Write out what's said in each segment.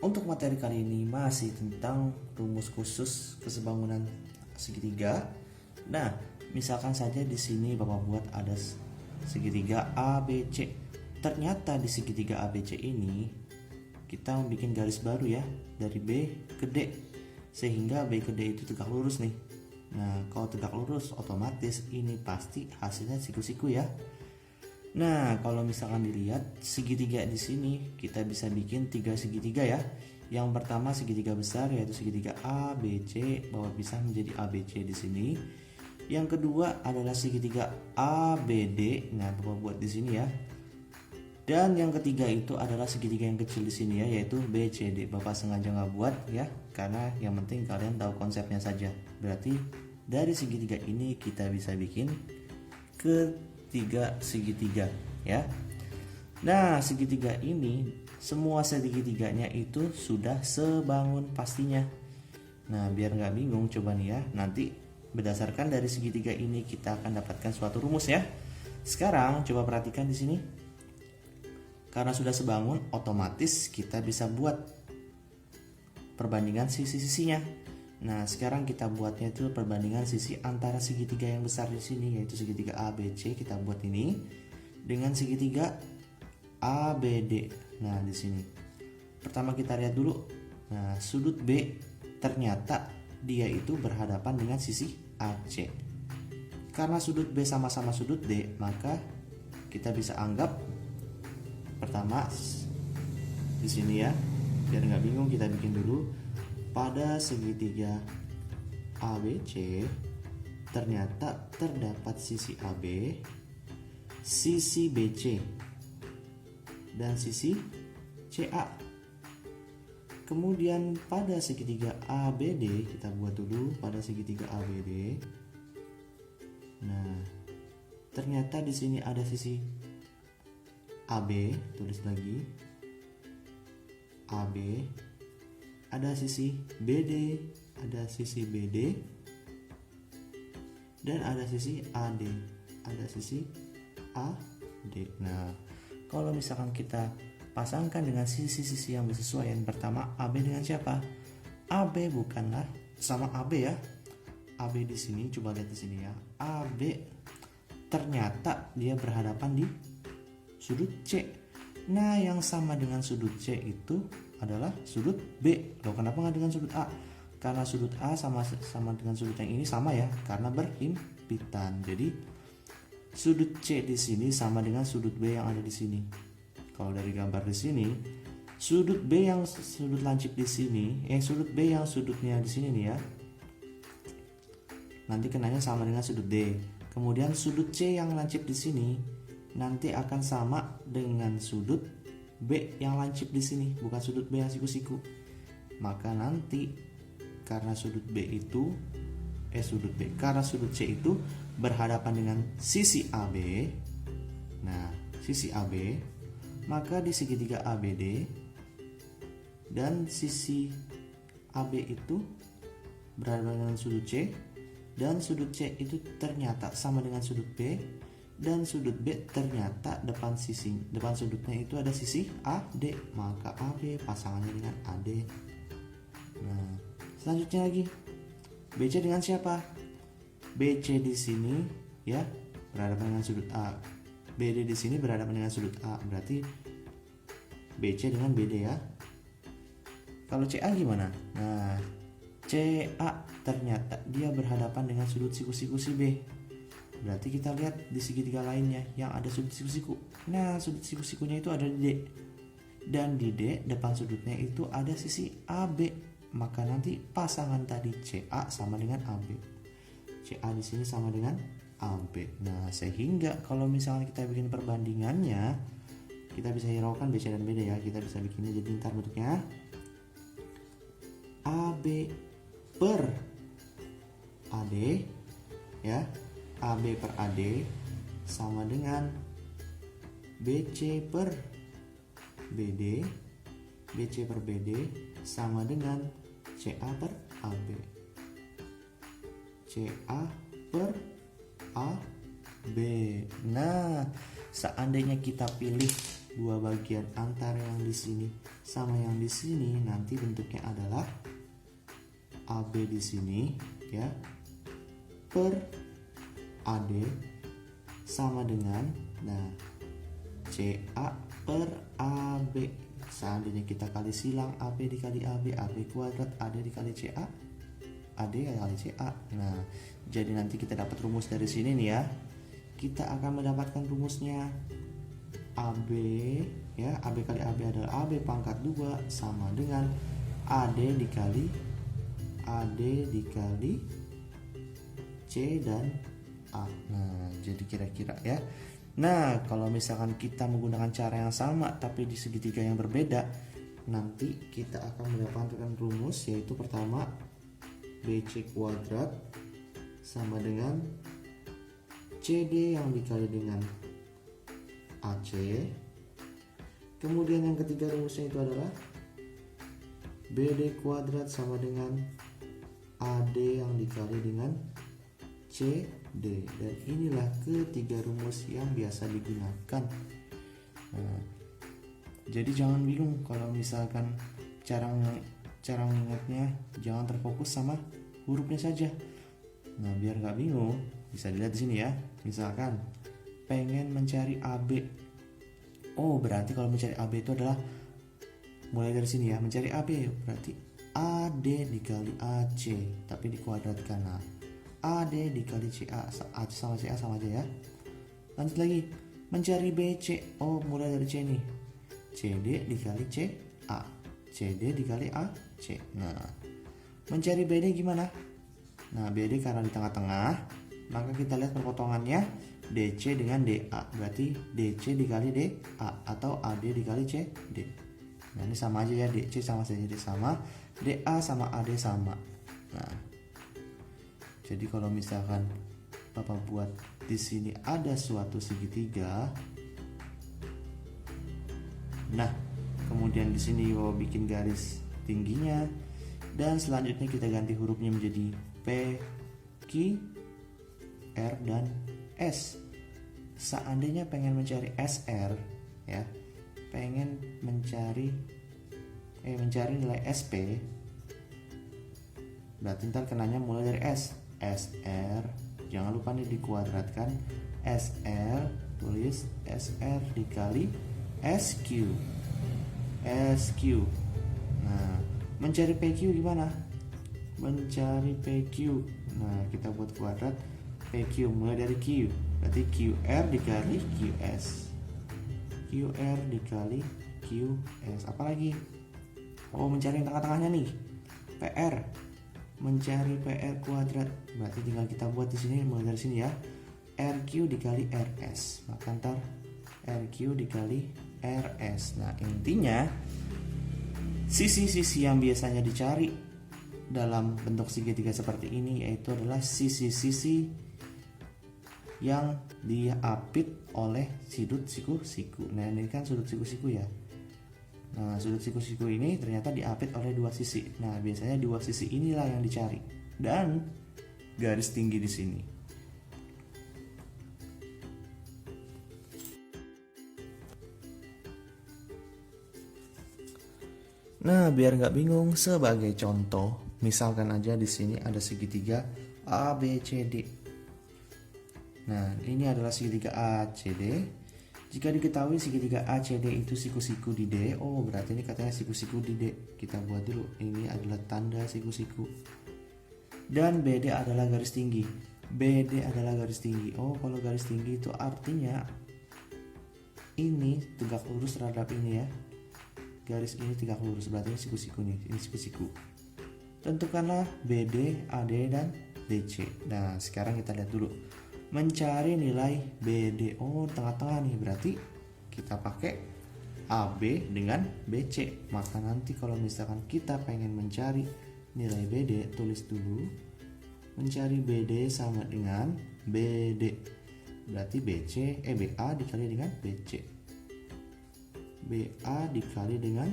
Untuk materi kali ini masih tentang rumus khusus kesebangunan segitiga. Nah, misalkan saja di sini Bapak buat ada segitiga ABC. Ternyata di segitiga ABC ini kita membuat garis baru ya, dari B ke D. Sehingga B ke D itu tegak lurus nih. Nah, kalau tegak lurus otomatis ini pasti hasilnya siku-siku ya. Nah, kalau misalkan dilihat segitiga di sini kita bisa bikin 3 segitiga ya. Yang pertama segitiga besar yaitu segitiga ABC, bahwa bisa menjadi ABC di sini. Yang kedua adalah segitiga ABD. Nah, Bapak buat di sini ya. Dan yang ketiga itu adalah segitiga yang kecil di sini ya, yaitu BCD. Bapak sengaja nggak buat ya, karena yang penting kalian tahu konsepnya saja. Berarti dari segitiga ini kita bisa bikin ketiga segitiga ya. Nah, segitiga ini semua segitiganya itu sudah sebangun pastinya. Nah, biar nggak bingung coba nih ya, nanti berdasarkan dari segitiga ini kita akan dapatkan suatu rumus ya. Sekarang coba perhatikan di sini. Karena sudah sebangun, otomatis kita bisa buat perbandingan sisi-sisinya. Nah, sekarang kita buatnya itu perbandingan sisi antara segitiga yang besar di sini, yaitu segitiga ABC. Kita buat ini dengan segitiga ABD. Nah, di sini. Pertama kita lihat dulu. Nah, sudut B ternyata dia itu berhadapan dengan sisi AC. Karena sudut B sama-sama sudut D, maka kita bisa anggap pertama di sini ya, biar nggak bingung kita bikin dulu. Pada segitiga ABC ternyata terdapat sisi AB, sisi BC, dan sisi CA. Kemudian pada segitiga ABD kita buat dulu pada segitiga ABD. Nah, ternyata di sini ada sisi AB, tulis lagi AB, ada sisi BD, ada sisi BD, dan ada sisi AD, ada sisi AD. Nah, kalau misalkan kita pasangkan dengan sisi-sisi yang bersesuaian, pertama AB dengan siapa? AB bukanlah sama AB ya. AB di sini, coba lihat di sini ya. AB ternyata dia berhadapan di sudut C. Nah, yang sama dengan sudut C itu adalah sudut B. Loh, kenapa nggak dengan sudut A? Karena sudut A sama dengan sudut yang ini sama ya, karena berhimpitan. Jadi sudut C di sini sama dengan sudut B yang ada di sini. Kalau dari gambar di sini, sudut B yang sudut lancip di sini, sudut B yang sudutnya di sini nih ya, nanti kenanya sama dengan sudut D. Kemudian sudut C yang lancip di sini nanti akan sama dengan sudut B yang lancip di sini, bukan sudut B yang siku-siku. Maka nanti karena sudut B itu karena sudut C itu berhadapan dengan sisi AB. Nah, sisi AB, maka di segitiga ABD dan sisi AB itu berhadapan dengan sudut C, dan sudut C itu ternyata sama dengan sudut B, dan sudut B ternyata depan sudutnya itu ada sisi AD, maka AB pasangannya dengan AD. Nah, selanjutnya lagi BC dengan siapa? BC di sini ya berhadapan dengan sudut A. BD di sini berhadapan dengan sudut A, berarti BC dengan BD ya. Kalau CA gimana? Nah, CA ternyata dia berhadapan dengan sudut siku-siku si B. Berarti kita lihat di segitiga lainnya yang ada sudut siku-siku. Nah, sudut siku-sikunya itu ada di D. Dan di D depan sudutnya itu ada sisi AB. Maka nanti pasangan tadi CA sama dengan AB. CA di sini sama dengan AB. Nah, sehingga kalau misalnya kita bikin perbandingannya, kita bisa hiraukan BC dan BD ya. Kita bisa bikinnya jadi ntar bentuknya AB per AD ya. AB per AD sama dengan BC per BD, BC per BD sama dengan CA per AB, CA per AB. Nah, seandainya kita pilih dua bagian antara yang di sini sama yang di sini, nanti bentuknya adalah AB di sini ya per AD sama dengan CA per AB. Seandainya kita kali silang AB dikali AB, AB kuadrat, AD dikali CA, AD kali CA. Nah, jadi nanti kita dapat rumus dari sini nih ya. Kita akan mendapatkan rumusnya AB ya, AB kali AB adalah AB pangkat 2 sama dengan AD dikali C dan A. Nah, jadi kira-kira ya. Nah, kalau misalkan kita menggunakan cara yang sama tapi di segitiga yang berbeda, nanti kita akan mendapatkan rumus, yaitu pertama BC kuadrat sama dengan CD yang dikali dengan AC. Kemudian yang ketiga rumusnya itu adalah BD kuadrat sama dengan AD yang dikali dengan CD. Dan inilah ketiga rumus yang biasa digunakan. Nah, jadi jangan bingung kalau misalkan cara mengingatnya, jangan terfokus sama hurufnya saja. Nah, biar nggak bingung, bisa dilihat di sini ya. Misalkan pengen mencari AB, berarti kalau mencari AB itu adalah mulai dari sini ya. Mencari AB berarti AD dikali AC tapi dikuadratkan. Nah, AD dikali CA sama CA sama aja ya. Lanjut lagi, mencari BC, mulai dari C nih. CD dikali CA, CD dikali AC. Nah, mencari BD gimana? Nah, BD karena di tengah-tengah, maka kita lihat perpotongannya DC dengan DA, berarti DC dikali DA atau AD dikali CD. Nah, ini sama aja ya, DC sama CD sama, DA sama AD sama. Nah, jadi kalau misalkan Bapak buat di sini ada suatu segitiga, nah kemudian di sini Bapak bikin garis tingginya, dan selanjutnya kita ganti hurufnya menjadi P, Q, R dan S. Seandainya pengen mencari SR ya, pengen mencari nilai SP, berarti ntar kenanya mulai dari S. SR, jangan lupa nih dikuadratkan. SR, tulis SR dikali SQ. Nah, mencari PQ gimana? Mencari PQ, nah kita buat kuadrat PQ mulai dari Q, berarti QR dikali QS, QR dikali QS. Apalagi mencari yang tengah-tengahnya nih, PR, mencari PR kuadrat, berarti tinggal kita buat di sini mulai dari sini ya, RQ dikali RS, maka ntar RQ dikali RS. Nah, intinya sisi-sisi yang biasanya dicari dalam bentuk segitiga seperti ini yaitu adalah sisi-sisi yang diapit oleh sudut siku-siku. Nah, ini kan sudut siku-siku ya. Nah, sudut siku-siku ini ternyata diapit oleh dua sisi. Nah, biasanya dua sisi inilah yang dicari. Dan garis tinggi di sini. Nah, biar nggak bingung, sebagai contoh, misalkan aja di sini ada segitiga ABCD. Nah, ini adalah segitiga ACD. Jika diketahui segitiga ACD itu siku-siku di D, berarti ini katanya siku-siku di D. Kita buat dulu, ini adalah tanda siku-siku. Dan BD adalah garis tinggi. BD adalah garis tinggi. Kalau garis tinggi itu artinya ini tegak lurus terhadap ini ya. Garis ini tegak lurus, berarti ini siku-siku nih, ini siku-siku. Tentukanlah BD, AD, dan DC. Nah, sekarang kita lihat dulu. Mencari nilai BD, tengah-tengah nih, berarti kita pakai AB dengan BC. Maka nanti kalau misalkan kita pengen mencari nilai BD, tulis dulu mencari BD sama dengan BD, berarti BA dikali dengan BC, BA dikali dengan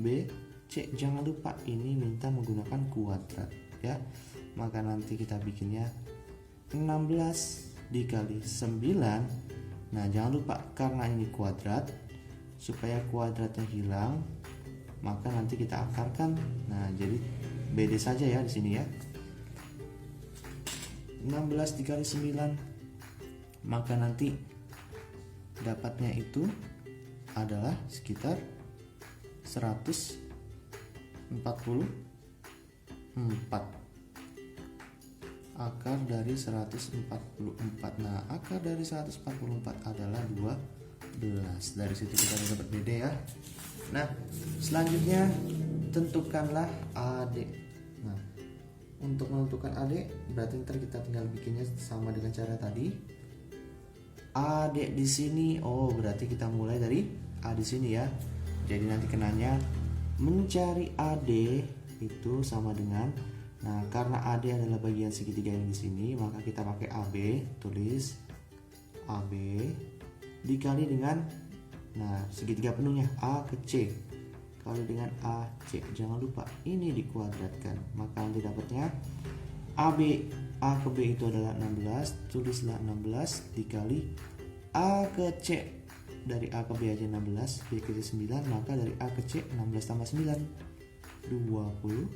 BC. Jangan lupa ini minta menggunakan kuadrat ya, maka nanti kita bikinnya 16 dikali 9. Nah, jangan lupa karena ini kuadrat, supaya kuadratnya hilang, maka nanti kita akarkan. Nah, jadi BD saja ya di sini ya. 16 dikali 9, maka nanti dapatnya itu adalah sekitar 144. Akar dari 144. Nah, akar dari 144 adalah 12. Dari situ kita dapat BD ya. Nah, selanjutnya tentukanlah AD. Nah, untuk menentukan AD berarti ntar kita tinggal bikinnya sama dengan cara tadi. AD di sini, oh berarti kita mulai dari A di sini ya. Jadi nanti kenanya mencari AD itu sama dengan, nah karena AD adalah bagian segitiga yang di sini, maka kita pakai AB, tulis AB dikali dengan, nah segitiga penuhnya A ke C kali dengan AC. Jangan lupa ini dikuadratkan, maka nanti dapatnya AB, A ke B itu adalah 16, tulislah 16 dikali A ke C, dari A ke B aja 16, B ke C 9, maka dari A ke C 16 tambah 9 25.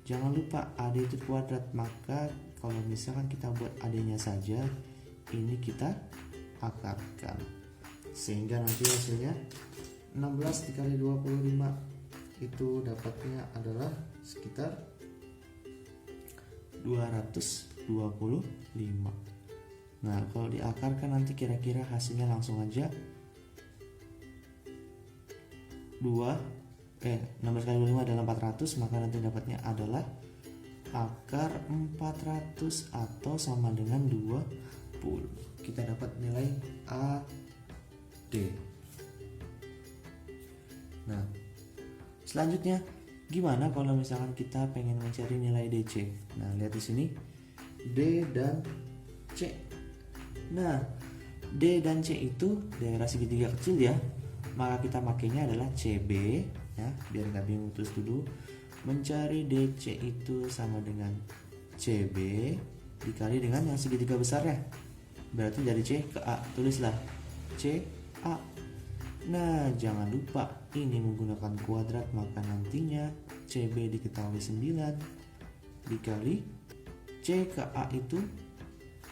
Jangan lupa AD itu kuadrat, maka kalau misalkan kita buat AD-nya saja, ini kita akarkan sehingga nanti hasilnya 16 dikali 25 itu dapatnya adalah sekitar 225. Nah, kalau diakarkan nanti kira-kira hasilnya langsung aja 16 kali 25 adalah 400, maka nanti dapatnya adalah akar 400 atau sama dengan 20. Kita dapat nilai AD. Nah, selanjutnya gimana kalau misalkan kita pengen mencari nilai DC? Nah, lihat di sini D dan C. Nah, D dan C itu daerah segitiga kecil ya, maka kita makainya adalah CB ya, biar nggak bingung terus dulu. Mencari DC itu sama dengan CB dikali dengan yang segitiga besarnya, berarti dari C ke A, tulislah CA. Nah, jangan lupa ini menggunakan kuadrat, maka nantinya CB diketahui 9 dikali C ke A itu,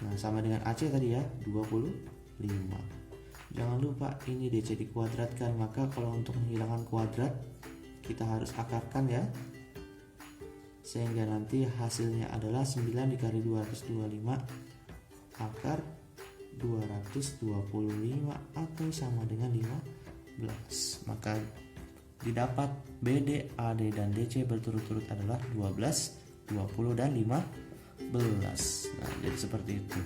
nah sama dengan AC tadi ya, 25. Jangan lupa ini DC dikuadratkan, maka kalau untuk menghilangkan kuadrat kita harus akarkan ya, sehingga nanti hasilnya adalah 9 dikali 225 akar 225 atau sama dengan 15. Maka didapat BD, AD dan DC berturut-turut adalah 12, 20 dan 15. Nah, jadi seperti itu.